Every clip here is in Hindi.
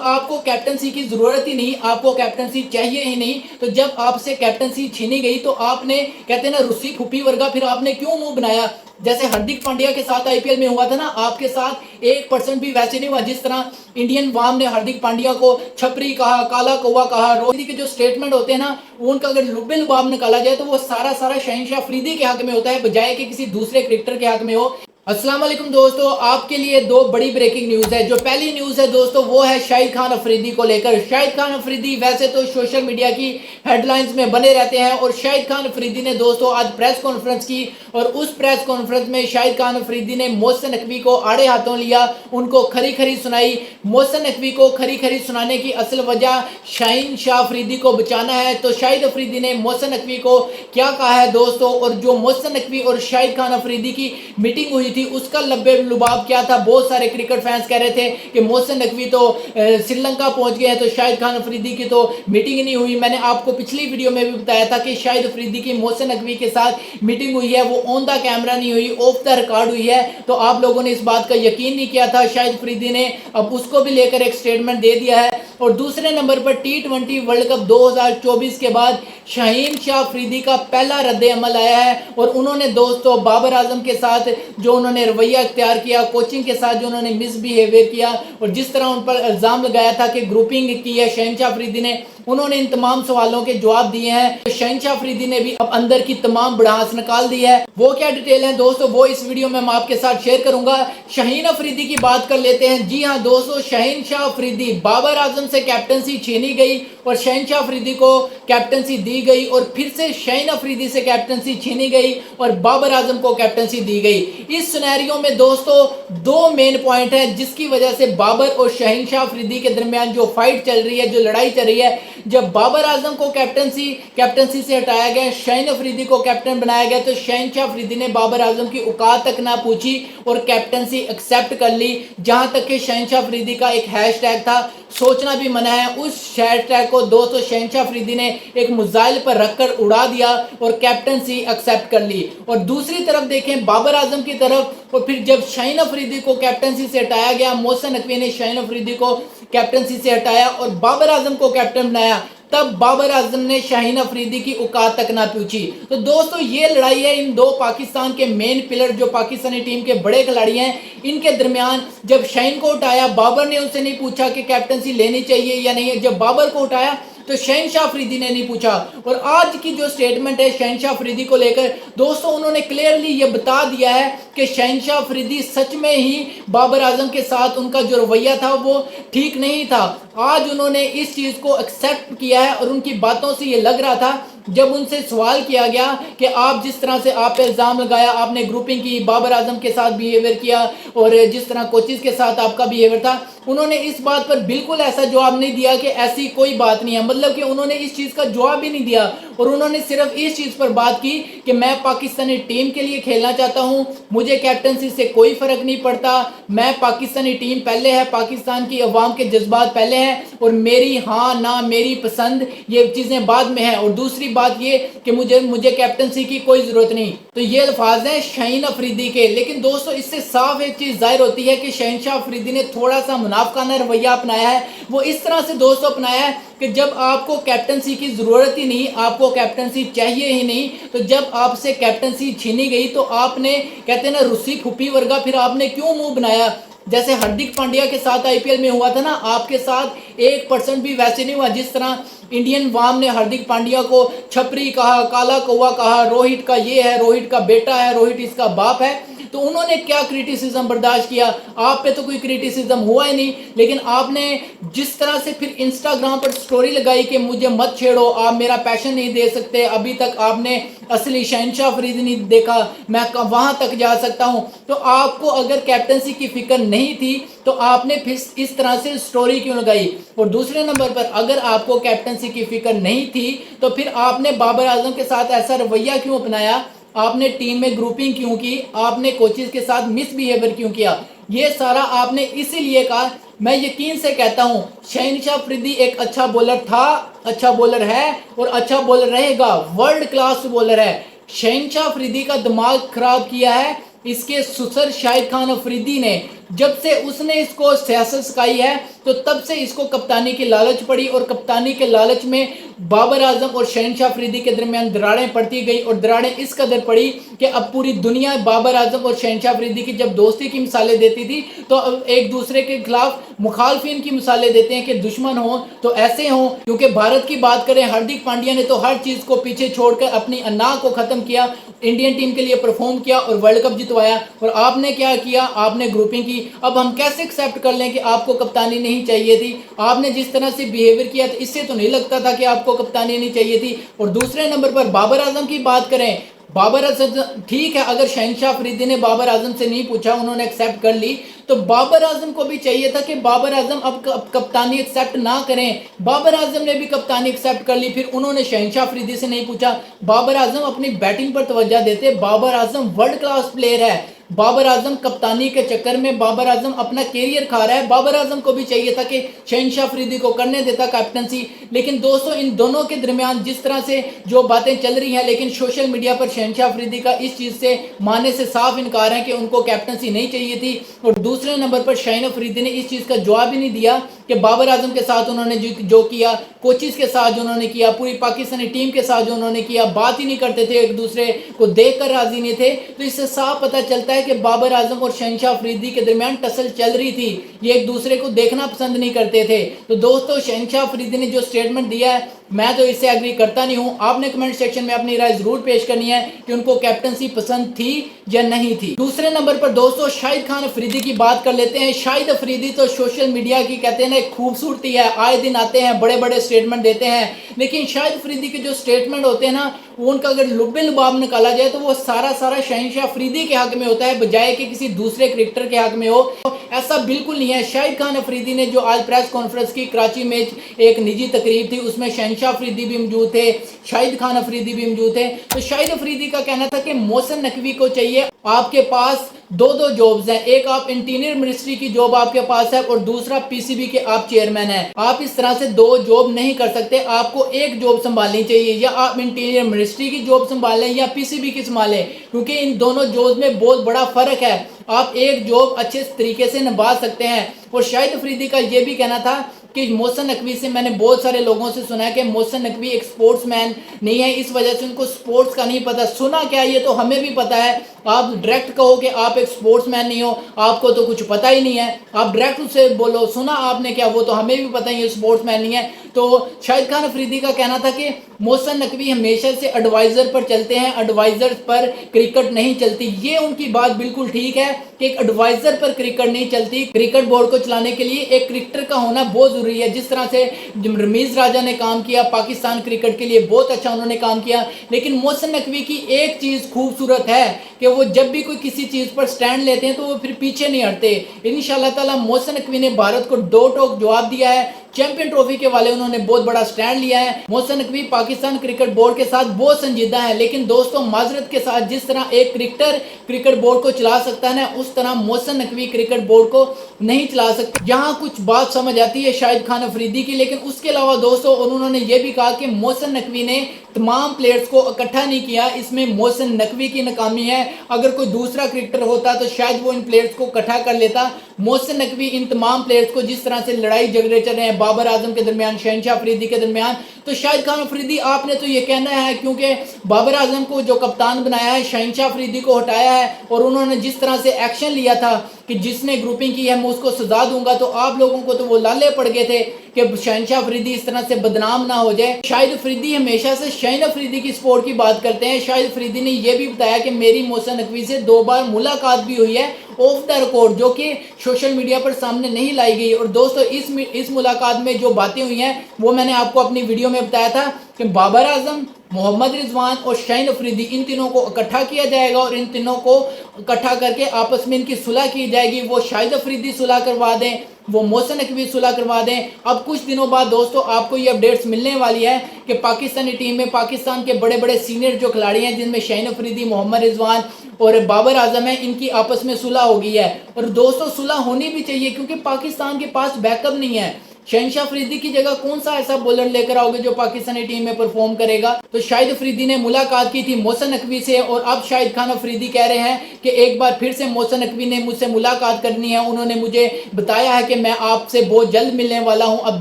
आपको कैप्टनसी की जरूरत ही नहीं, आपको कैप्टनसी चाहिए ही नहीं, तो जब आपसे कैप्टनसी छीनी गई तो आपने कहते हैं ना रुस्सी फुप्पी वर्गा, फिर आपने क्यों मुंह बनाया? जैसे हार्दिक पांड्या के साथ आईपीएल में हुआ था ना, आपके साथ 1% भी वैसे नहीं हुआ। जिस तरह इंडियन वाम ने हार्दिक पांड्या को छपरी कहा, काला कौवा कहा, रोहित के जो स्टेटमेंट होते हैं ना, उनका अगर लुब्बे लुबाब निकाला जाए तो वो सारा सारा शहनशाह अफरीदी के हक में होता है, बजाय कि किसी दूसरे क्रिकेटर के हक में हो। अस्सलाम वालेकुम दोस्तों, आपके लिए दो बड़ी ब्रेकिंग न्यूज है। जो पहली न्यूज है दोस्तों वो है शाहिद खान अफरीदी को लेकर। शाहिद खान अफरीदी वैसे तो सोशल मीडिया की हेडलाइंस में बने रहते हैं, और शाहिद खान अफरीदी ने दोस्तों आज प्रेस कॉन्फ्रेंस की, और उस प्रेस कॉन्फ्रेंस में शाहिद खान अफरीदी ने मोहसिन नकवी को आड़े हाथों लिया, उनको खरी खरी सुनाई। मोहसिन नकवी को खरी खरी सुनाने की असल वजह शाहीन शाह अफरीदी को बचाना है। तो शाहिद अफरीदी ने मोहसिन नकवी को क्या कहा है दोस्तों, और जो मोहसिन नकवी और शाहिद खान अफरीदी की मीटिंग हुई थी उसका लब्बे लुबाब क्या था। बहुत सारे क्रिकेट फैंस कह रहे थे कि मोहसिन नकवी तो श्रीलंका पहुंच गए हैं, तो शाहिद खान अफरीदी की तो मीटिंग नहीं हुई। मैंने आपको पिछली वीडियो में भी बताया था कि शाहिद अफरीदी की मोहसिन नकवी के साथ मीटिंग हुई है, वो ऑन द कैमरा नहीं हुई, ऑफ द रिकॉर्ड हुई है। तो आप लोगों ने इस बात का यकीन नहीं किया था। शाहिद अफरीदी ने अब उसको भी लेकर एक स्टेटमेंट दे दिया है। और दूसरे नंबर पर T20 वर्ल्ड कप 2024 के बाद शाहीन शाह अफरीदी का पहला रद्द अमल आया है, और उन्होंने दोस्तों बाबर आजम के साथ जो उन्होंने रवैया इख्तियार किया, कोचिंग के साथ जो उन्होंने मिसबिहेवियर किया, और जिस तरह उन पर इल्जाम लगाया था कि ग्रुपिंग की है शहनशाह अफरीदी ने, उन्होंने इन तमाम सवालों के जवाब दिए हैं। तो शहनशाह अफरीदी ने भी अब अंदर की तमाम भड़ास निकाल दी है। वो क्या डिटेल है दोस्तों, वो इस वीडियो में मैं आपके साथ शेयर करूंगा। शाहीन अफरीदी की बात कर लेते हैं। जी हाँ दोस्तों, शाहीन शाह अफरीदी, बाबर आजम से कैप्टनसी छीनी गई और शहनशाह अफरीदी को कैप्टनसी दी गई, और फिर से शाहीन अफरीदी से कैप्टनसी छीनी गई और बाबर आजम को कैप्टनसी दी गई। इस सिनेरियो में दोस्तों दो मेन पॉइंट है जिसकी वजह से बाबर और शाहीन शाह अफरीदी के दरमियान जो फाइट चल रही है, जो लड़ाई चल रही है। जब बाबर आजम को कैप्टनसी से हटाया गया, शाहीन अफरीदी को कैप्टन बनाया गया, तो शहनशाह अफरीदी ने बाबर आजम की औकात तक ना पूछी और कैप्टनसी एक्सेप्ट कर ली। जहां तक कि शहनशाह अफरीदी का एक हैशटैग था, सोचना भी मना है, उस हैशटैग को दोस्तों शहनशाह अफरीदी ने एक मुजाइल पर रखकर उड़ा दिया और कैप्टनसी एक्सेप्ट कर ली। और दूसरी तरफ देखें बाबर आजम की तरफ, और फिर जब शाहीन अफरीदी को कैप्टनसी से हटाया गया, मोहसिन नकवी ने शाहीन अफरीदी को कैप्टनसी से हटाया और बाबर आजम को कैप्टन बनाया, तब बाबर आजम ने शाहीन अफरीदी की औकात तक ना पूछी। तो दोस्तों ये लड़ाई है इन दो पाकिस्तान के मेन पिलर, जो पाकिस्तानी टीम के बड़े खिलाड़ी हैं, इनके दरमियान। जब शाहीन को उठाया, बाबर ने उससे नहीं पूछा कि कैप्टनसी लेनी चाहिए या नहीं। जब बाबर को उठाया तो शहनशाह अफरीदी ने नहीं पूछा। और आज की जो स्टेटमेंट है शहनशाह अफरीदी को लेकर दोस्तों, उन्होंने क्लियरली ये बता दिया है कि शहनशाह अफरीदी सच में ही बाबर आजम के साथ उनका जो रवैया था वो ठीक नहीं था। आज उन्होंने इस चीज को एक्सेप्ट किया है, और उनकी बातों से ये लग रहा था, जब उनसे सवाल किया गया कि आप जिस तरह से आप पे इल्जाम लगाया, आपने ग्रुपिंग की, बाबर आजम के साथ बिहेवियर किया, और जिस तरह कोचेस के साथ आपका बिहेवियर था, उन्होंने इस बात पर बिल्कुल ऐसा जवाब नहीं दिया कि ऐसी कोई बात नहीं है। मतलब कि उन्होंने इस चीज का जवाब ही नहीं दिया, और उन्होंने सिर्फ इस चीज पर बात की कि मैं पाकिस्तानी टीम के लिए खेलना चाहता हूं, मुझे कैप्टनसी से कोई फर्क नहीं पड़ता, मैं पाकिस्तानी टीम पहले है, पाकिस्तान की अवाम के जज्बात पहले हैं, और मेरी हाँ ना मेरी पसंद ये चीजें बाद में है, और दूसरी बात ये कि मुझे कैप्टनसी की कोई जरूरत नहीं। तो ये अल्फाज हैं शाहीन अफरीदी के। लेकिन दोस्तों इससे साफ एक चीज जाहिर होती है कि शहनशाह अफरीदी ने थोड़ा सा मुनाफिकाना रवैया अपनाया है। वो इस तरह से दोस्तों अपनाया है कि जब आपको कैप्टनसी की जरूरत ही नहीं, आपको कैप्टनसी चाहिए ही नहीं, तो जब आपसे कैप्टनसी छीनी गई तो आपने कहते हैं ना रुस्सी फुप्पी वर्गा, फिर आपने क्यों मुंह बनाया? जैसे हार्दिक पांड्या के साथ आईपीएल में हुआ था ना, आपके साथ 1% भी वैसे नहीं हुआ। जिस तरह इंडियन वाम ने हार्दिक पांड्या को छपरी कहा, काला कौवा कहा, रोहित का ये है, रोहित का बेटा है, रोहित इसका बाप है, तो उन्होंने क्या क्रिटिसिज्म बर्दाश्त किया? आप पे तो कोई क्रिटिसिज्म हुआ ही नहीं। लेकिन आपने जिस तरह से फिर इंस्टाग्राम पर स्टोरी लगाई कि मुझे मत छेड़ो, आप मेरा पैशन नहीं दे सकते, अभी तक आपने असली शहनशाह अफरीदी नहीं देखा, मैं वहां तक जा सकता हूं। तो आपको अगर कैप्टनसी की फिक्र नहीं थी तो आपने फिर इस तरह से स्टोरी क्यों लगाई? और दूसरे नंबर पर अगर आपको कैप्टनसी की फिक्र नहीं थी तो फिर आपने बाबर आजम के साथ ऐसा रवैया क्यों अपनाया? आपने टीम में ग्रुपिंग क्यों की? आपने कोचेस के साथ मिसबिहेवियर क्यों किया? ये सारा आपने इसीलिए कहा। मैं यकीन से कहता हूं शहनशाह अफरीदी एक अच्छा बॉलर था, अच्छा बॉलर है और अच्छा बॉलर रहेगा, वर्ल्ड क्लास बॉलर है। शहनशाह अफरीदी का दिमाग खराब किया है इसके सुसर शाहिद खान अफरीदी ने। जब से उसने इसको सियासत सिखाई है तो तब से इसको कप्तानी की लालच पड़ी और कप्तानी के लालच में बाबर आजम और शहनशाह अफरीदी के दरमियान दरारें पड़ती गई और दरारें इस कदर पड़ी कि अब पूरी दुनिया बाबर आजम और शहनशाह अफरीदी की जब दोस्ती की मिसालें देती थी तो अब एक दूसरे के खिलाफ मुखालफिन की मिसालें देते हैं कि दुश्मन हो तो ऐसे हो। क्योंकि भारत की बात करें, हार्दिक पांड्या ने तो हर चीज को पीछे छोड़कर अपनी अन्ना को खत्म किया, इंडियन टीम के लिए परफॉर्म किया और वर्ल्ड कप जितवाया। और आपने क्या किया, आपने ग्रुपिंग की। अब हम कैसे एक्सेप्ट कर लें कि आपको कप्तानी नहीं चाहिए थी? आपने जिस तरह से बिहेवियर किया तो इससे तो नहीं लगता था कि आपको कप्तानी नहीं चाहिए थी। और दूसरे नंबर पर बाबर आजम की बात करें, बाबर आजम ठीक है, अगर शहनशाह अफरीदी ने बाबर आजम से नहीं पूछा, उन्होंने एक्सेप्ट कर ली, तो बाबर आजम को भी चाहिए था कि बाबर आजम अब कप्तानी एक्सेप्ट ना करें। बाबर आजम ने भी कप्तानी एक्सेप्ट कर ली, फिर उन्होंने शहनशाह अफरीदी से नहीं पूछा। बाबर आजम अपनी बैटिंग पर तवज्जो देते। Babar Azam world class player है। बाबर आजम कप्तानी के चक्कर में बाबर आजम अपना कैरियर खा रहा है। बाबर आजम को भी चाहिए था कि शहनशाह अफरीदी को करने देता कैप्टनसी। लेकिन दोस्तों, इन दोनों के दरमियान जिस तरह से जो बातें चल रही हैं, लेकिन सोशल मीडिया पर शहनशाह अफरीदी का इस चीज़ से मानने से साफ इनकार है कि उनको कैप्टनसी नहीं चाहिए थी। और दूसरे नंबर पर शाहीन अफरीदी ने इस चीज़ का जवाब ही नहीं दिया कि बाबर आजम के साथ उन्होंने जो किया, कोचिज के साथ जो उन्होंने किया, पूरी पाकिस्तानी टीम के साथ जो उन्होंने किया, बात ही नहीं करते थे, एक दूसरे को देखकर राजी नहीं थे। तो इससे साफ पता चलता है कि बाबर आजम और शहनशाह अफरीदी के दरमियान टसल चल रही थी। ये एक दूसरे को देखना पसंद नहीं करते थे। तो दोस्तों, शहनशाह अफरीदी ने जो स्टेटमेंट दिया है, मैं तो इससे एग्री करता नहीं हूं। आपने कमेंट सेक्शन में अपनी राय जरूर पेश करनी है कि उनको कैप्टनसी पसंद थी या नहीं थी। दूसरे नंबर पर दोस्तों, शाहिद खान अफरीदी की बात कर लेते हैं। शाहिद अफरीदी तो सोशल मीडिया की कहते हैं ना एक खूबसूरती है। आए दिन आते हैं, बड़े बड़े स्टेटमेंट देते हैं, लेकिन शाहिद अफरीदी के जो स्टेटमेंट होते हैं ना, वो उनका अगर लुब्बे लुबाब निकाला जाए तो वो सारा शहनशाह अफरीदी के हक में होता है, बजाय कि किसी दूसरे क्रिकेटर के हक में हो। ऐसा बिल्कुल नहीं है। शाहिद खान अफरीदी ने जो आज प्रेस कॉन्फ्रेंस की, कराची में एक निजी तकरीब थी, उसमें शहनशाह अफरीदी भी मौजूद थे, शाहिद खान अफरीदी भी मौजूद थे। तो शाहिद अफरीदी का कहना था कि मोहसिन नकवी को चाहिए, आपके पास दो जॉब्स हैं, एक आप इंटीरियर मिनिस्ट्री की जॉब आपके पास है और दूसरा पीसीबी के आप चेयरमैन हैं। आप इस तरह से दो जॉब नहीं कर सकते, आपको एक जॉब संभालनी चाहिए। या आप इंटीरियर मिनिस्ट्री की जॉब संभालें या पीसीबी की संभालें, क्योंकि इन दोनों जॉब में बहुत बड़ा फर्क है। आप एक जॉब अच्छे तरीके से निभा सकते हैं। और शाहिद अफरीदी का यह भी कहना था कि मोहसिन नकवी से, मैंने बहुत सारे लोगों से सुना है कि मोहसिन नकवी एक स्पोर्ट्समैन नहीं है, इस वजह से उनको स्पोर्ट्स का नहीं पता। सुना क्या, ये तो हमें भी पता है। आप डायरेक्ट कहो कि आप एक स्पोर्ट्समैन नहीं हो, आपको तो कुछ पता ही नहीं है, आप डायरेक्ट उससे बोलो सुना आपने क्या, वो तो हमें भी पता है ये स्पोर्ट्समैन नहीं है। तो शाहिद खान अफरीदी का कहना था कि मोहसिन नकवी हमेशा से एडवाइजर पर चलते हैं, एडवाइजर पर क्रिकेट नहीं चलती। ये उनकी बात बिल्कुल ठीक है कि एक एडवाइजर पर क्रिकेट नहीं चलती। क्रिकेट बोर्ड को चलाने के लिए एक क्रिकेटर का होना बहुत जरूरी है। जिस तरह से रमीज राजा ने काम किया पाकिस्तान क्रिकेट के लिए, बहुत अच्छा उन्होंने काम किया। लेकिन मोहसिन नकवी की एक चीज खूबसूरत है कि वो जब भी कोई किसी चीज पर स्टैंड लेते हैं तो वो फिर पीछे नहीं हटते। इंशाल्लाह ताला मोहसिन नकवी ने भारत को दो टोक जवाब दिया है। चैंपियन ट्रॉफी के वाले उन्होंने बहुत बड़ा स्टैंड लिया है। मोहसिन नकवी पाकिस्तान क्रिकेट बोर्ड के साथ बहुत संजीदा है। लेकिन दोस्तों, माजरत के साथ, जिस तरह एक क्रिकेटर क्रिकेट बोर्ड को चला सकता है ना, उस तरह मोहसिन नकवी क्रिकेट बोर्ड को नहीं चला सकते। यहाँ कुछ बात समझ आती है शाहिद खान अफरीदी की, लेकिन उसके अलावा दोस्तों उन्होंने ये भी कहा कि मोहसिन नकवी ने तमाम प्लेयर्स को इकट्ठा नहीं किया, इसमें मोहसिन नकवी की नाकामी है। अगर कोई दूसरा क्रिकेटर होता तो शायद वो इन प्लेयर्स को इकट्ठा कर लेता। मोहसिन नकवी इन तमाम प्लेयर्स को, जिस तरह से लड़ाई झगड़े चल रहे हैं बाबर आजम के दरमियान, शहनशाह अफरीदी के दरमियान, तो शाहिद खान अफरीदी आपने तो ये कहना है क्योंकि बाबर आजम को जो कप्तान बनाया है, शहनशाह अफरीदी को हटाया है, और उन्होंने जिस तरह से एक्शन लिया था कि जिसने ग्रुपिंग की है मैं उसको सजा दूंगा, तो आप लोगों को तो वो लाले पड़ गए थे कि शहनशाह अफरीदी इस तरह से बदनाम ना हो जाए। शाहिद अफरीदी हमेशा से शाहीन अफरीदी की सपोर्ट की बात करते हैं। शाहिद अफरीदी ने यह भी बताया कि मेरी मोहसिन नकवी से 2 बार मुलाकात भी हुई है ऑफ द रिकॉर्ड, जो कि सोशल मीडिया पर सामने नहीं लाई गई। और दोस्तों, इस मुलाकात में जो बातें हुई हैं वो मैंने आपको अपनी वीडियो में बताया था कि बाबर आजम, मोहम्मद रिजवान और शाहीन अफरीदी, इन तीनों को इकट्ठा किया जाएगा और इन तीनों को इकट्ठा करके आपस में इनकी सुलह की जाएगी। वो शाहिद अफरीदी सुलह करवा दें, वो मोहसिन नकवी सुलह करवा दें। अब कुछ दिनों बाद दोस्तों आपको ये अपडेट्स मिलने वाली है कि पाकिस्तानी टीम में पाकिस्तान के बड़े बड़े सीनियर जो खिलाड़ी हैं, जिनमें शाहीन अफरीदी, मोहम्मद रिजवान और बाबर आजम है, इनकी आपस में सुलह हो गई है। और दोस्तों सुलह होनी भी चाहिए क्योंकि पाकिस्तान के पास बैकअप नहीं है। शहनशाह अफरीदी की जगह कौन सा ऐसा बॉलर लेकर आओगे जो पाकिस्तानी टीम में परफॉर्म करेगा? तो शाहिद अफरीदी ने मुलाकात की थी मोहसिन नकवी से और अब शाहिद खान अफरीदी कह रहे हैं कि एक बार फिर से मोहसिन नकवी ने मुझसे मुलाकात करनी है। उन्होंने मुझे बताया है कि मैं आपसे बहुत जल्द मिलने वाला हूं। अब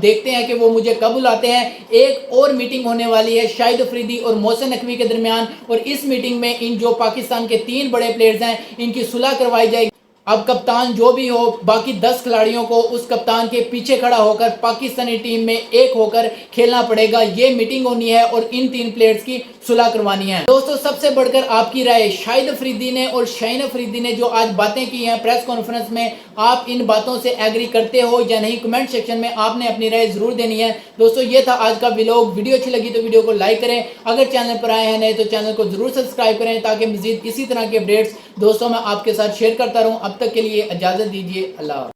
देखते हैं कि वो मुझे कब बुलाते हैं। एक और मीटिंग होने वाली है शाहिद अफरीदी और मोहसिन नकवी के दरमियान और इस मीटिंग में इन जो पाकिस्तान के 3 बड़े प्लेयर्स हैं इनकी सुलह करवाई जाएगी। अब कप्तान जो भी हो बाकी 10 खिलाड़ियों को उस कप्तान के पीछे खड़ा होकर पाकिस्तानी टीम में एक होकर खेलना पड़ेगा। ये मीटिंग होनी है और इन 3 प्लेयर्स की सुलह करवानी है। दोस्तों सबसे बढ़कर आपकी राय, शाहिद अफरीदी ने और शाहीन अफरीदी ने जो आज बातें की हैं प्रेस कॉन्फ्रेंस में, आप इन बातों से एग्री करते हो या नहीं? कमेंट सेक्शन में आपने अपनी राय जरूर देनी है। दोस्तों ये था आज का व्लॉग। वीडियो अच्छी लगी तो वीडियो को लाइक करें, अगर चैनल पर आए हैं नए तो चैनल को जरूर सब्सक्राइब करें ताकि मजीद इसी तरह के अपडेट्स दोस्तों मैं आपके साथ शेयर करता रहूं। अब तक के लिए इजाजत दीजिए। अल्लाह।